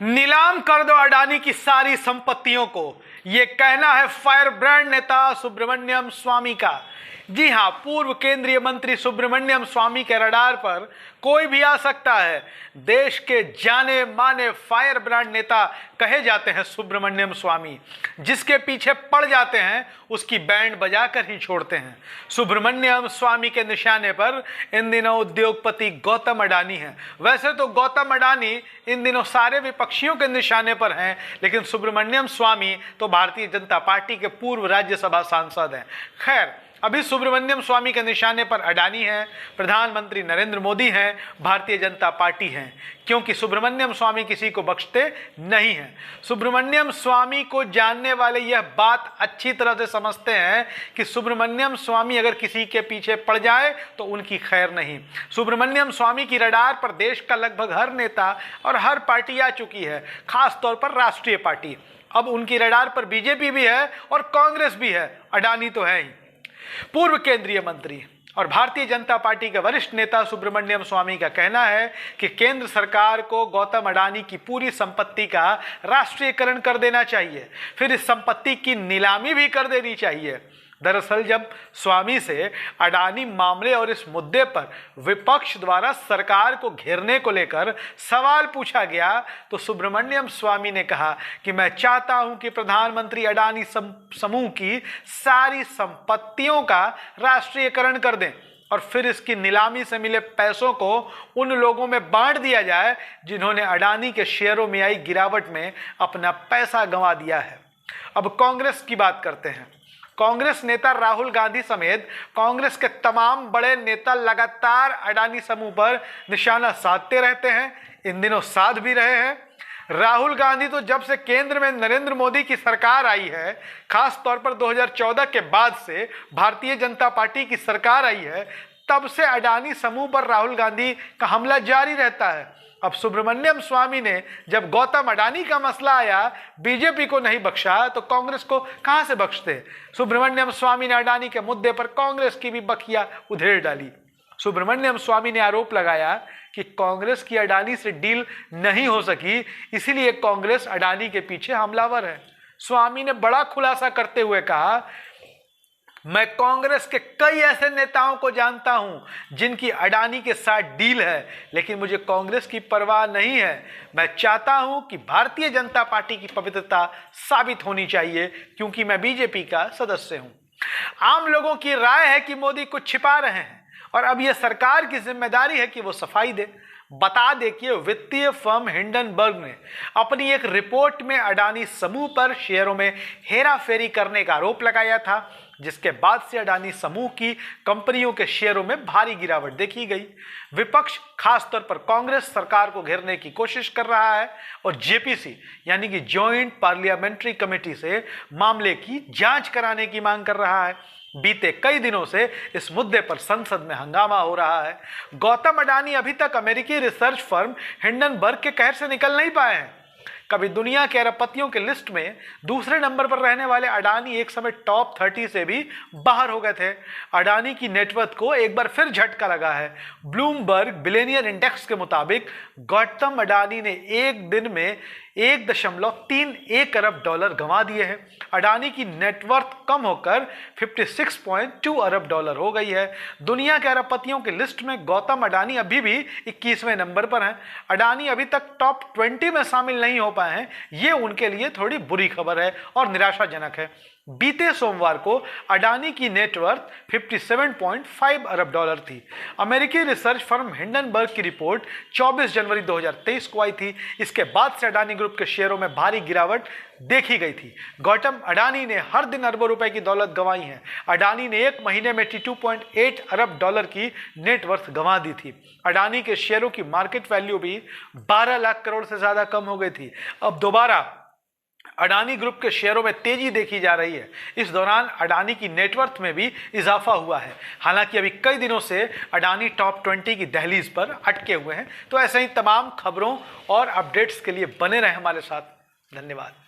नीलाम कर दो अडानी की सारी संपत्तियों को, यह कहना है फायर ब्रांड नेता सुब्रमण्यम स्वामी का। जी हां, पूर्व केंद्रीय मंत्री सुब्रमण्यम स्वामी के रडार पर कोई भी आ सकता है। देश के जाने माने फायर ब्रांड नेता कहे जाते हैं सुब्रमण्यम स्वामी। जिसके पीछे पड़ जाते हैं उसकी बैंड बजाकर ही छोड़ते हैं। सुब्रमण्यम स्वामी के निशाने पर इन दिनों उद्योगपति गौतम अडानी हैं। वैसे तो गौतम अडानी इन दिनों सारे विपक्षियों के निशाने पर हैं, लेकिन सुब्रमण्यम स्वामी तो भारतीय जनता पार्टी के पूर्व राज्यसभा सांसद हैं। खैर, अभी सुब्रमण्यम स्वामी के निशाने पर अडानी है, प्रधानमंत्री नरेंद्र मोदी हैं, भारतीय जनता पार्टी है, क्योंकि सुब्रमण्यम स्वामी किसी को बख्शते नहीं हैं। सुब्रमण्यम स्वामी को जानने वाले यह बात अच्छी तरह से समझते हैं कि सुब्रमण्यम स्वामी अगर किसी के पीछे पड़ जाए तो उनकी खैर नहीं। सुब्रमण्यम स्वामी की रडार पर देश का लगभग हर नेता और हर पार्टी आ चुकी है, खास तौर पर राष्ट्रीय पार्टी। अब उनकी रडार पर बीजेपी भी है और कांग्रेस भी है, अडानी तो है ही। पूर्व केंद्रीय मंत्री और भारतीय जनता पार्टी के वरिष्ठ नेता सुब्रमण्यम स्वामी का कहना है कि केंद्र सरकार को गौतम अडानी की पूरी संपत्ति का राष्ट्रीयकरण कर देना चाहिए, फिर इस संपत्ति की नीलामी भी कर देनी चाहिए। दरअसल जब स्वामी से अडानी मामले और इस मुद्दे पर विपक्ष द्वारा सरकार को घेरने को लेकर सवाल पूछा गया तो सुब्रमण्यम स्वामी ने कहा कि मैं चाहता हूं कि प्रधानमंत्री अडानी समूह की सारी संपत्तियों का राष्ट्रीयकरण कर दें और फिर इसकी नीलामी से मिले पैसों को उन लोगों में बांट दिया जाए जिन्होंने अडानी के शेयरों में आई गिरावट में अपना पैसा गंवा दिया है। अब कांग्रेस की बात करते हैं। कांग्रेस नेता राहुल गांधी समेत कांग्रेस के तमाम बड़े नेता लगातार अडानी समूह पर निशाना साधते रहते हैं, इन दिनों साध भी रहे हैं। राहुल गांधी तो जब से केंद्र में नरेंद्र मोदी की सरकार आई है, खास तौर पर 2014 के बाद से भारतीय जनता पार्टी की सरकार आई है, तब से अडानी समूह पर राहुल गांधी का हमला जारी रहता है। अब सुब्रमण्यम स्वामी ने जब गौतम अडानी का मसला आया, बीजेपी को नहीं बख्शा तो कांग्रेस को कहां से बख्शते। सुब्रमण्यम स्वामी ने अडानी के मुद्दे पर कांग्रेस की भी बखिया उधेड़ डाली। सुब्रमण्यम स्वामी ने आरोप लगाया कि कांग्रेस की अडानी से डील नहीं हो सकी, इसीलिए कांग्रेस अडानी के पीछे हमलावर है। स्वामी ने बड़ा खुलासा करते हुए कहा, मैं कांग्रेस के कई ऐसे नेताओं को जानता हूं जिनकी अडानी के साथ डील है, लेकिन मुझे कांग्रेस की परवाह नहीं है। मैं चाहता हूं कि भारतीय जनता पार्टी की पवित्रता साबित होनी चाहिए, क्योंकि मैं बीजेपी का सदस्य हूं। आम लोगों की राय है कि मोदी कुछ छिपा रहे हैं और अब यह सरकार की जिम्मेदारी है कि वो सफाई दे। बता दें कि वित्तीय फर्म हिंडनबर्ग ने अपनी एक रिपोर्ट में अडानी समूह पर शेयरों में हेराफेरी करने का आरोप लगाया था, जिसके बाद से अडानी समूह की कंपनियों के शेयरों में भारी गिरावट देखी गई। विपक्ष, खासतौर पर कांग्रेस, सरकार को घेरने की कोशिश कर रहा है और जेपीसी यानी कि जॉइंट पार्लियामेंट्री कमेटी से मामले की जांच कराने की मांग कर रहा है। बीते कई दिनों से इस मुद्दे पर संसद में हंगामा हो रहा है। गौतम अडानी अभी तक अमेरिकी रिसर्च फर्म हिंडनबर्ग के कहर से निकल नहीं पाए हैं। कभी दुनिया के अरबपतियों के लिस्ट में दूसरे नंबर पर रहने वाले अडानी एक समय टॉप 30 से भी बाहर हो गए थे। अडानी की नेटवर्थ को एक बार फिर झटका लगा है। ब्लूमबर्ग बिलियनियर इंडेक्स के मुताबिक गौतम अडानी ने एक दिन में 1.31 अरब डॉलर गंवा दिए हैं। अडानी की नेटवर्थ कम होकर 56.2 अरब डॉलर हो गई है। दुनिया के अरबपतियों की लिस्ट में गौतम अडानी अभी भी 21वें नंबर पर हैं। अडानी अभी तक टॉप 20 में शामिल नहीं हो पाए हैं। ये उनके लिए थोड़ी बुरी खबर है और निराशाजनक है। बीते सोमवार को अडानी की नेटवर्थ 57.5 अरब डॉलर थी। अमेरिकी रिसर्च फर्म हिंडनबर्ग की रिपोर्ट 24 जनवरी 2023 को आई थी। इसके बाद से अडानी ग्रुप के शेयरों में भारी गिरावट देखी गई थी। गौतम अडानी ने हर दिन अरबों रुपए की दौलत गंवाई है। अडानी ने एक महीने में 82.8 अरब डॉलर की नेटवर्थ गंवा दी थी। अडानी के शेयरों की मार्केट वैल्यू भी 12 लाख करोड़ से ज्यादा कम हो गई थी। अब दोबारा अडानी ग्रुप के शेयरों में तेजी देखी जा रही है। इस दौरान अडानी की नेटवर्थ में भी इजाफा हुआ है। हालांकि अभी कई दिनों से अडानी टॉप 20 की दहलीज पर अटके हुए हैं। तो ऐसे ही तमाम खबरों और अपडेट्स के लिए बने रहें हमारे साथ। धन्यवाद।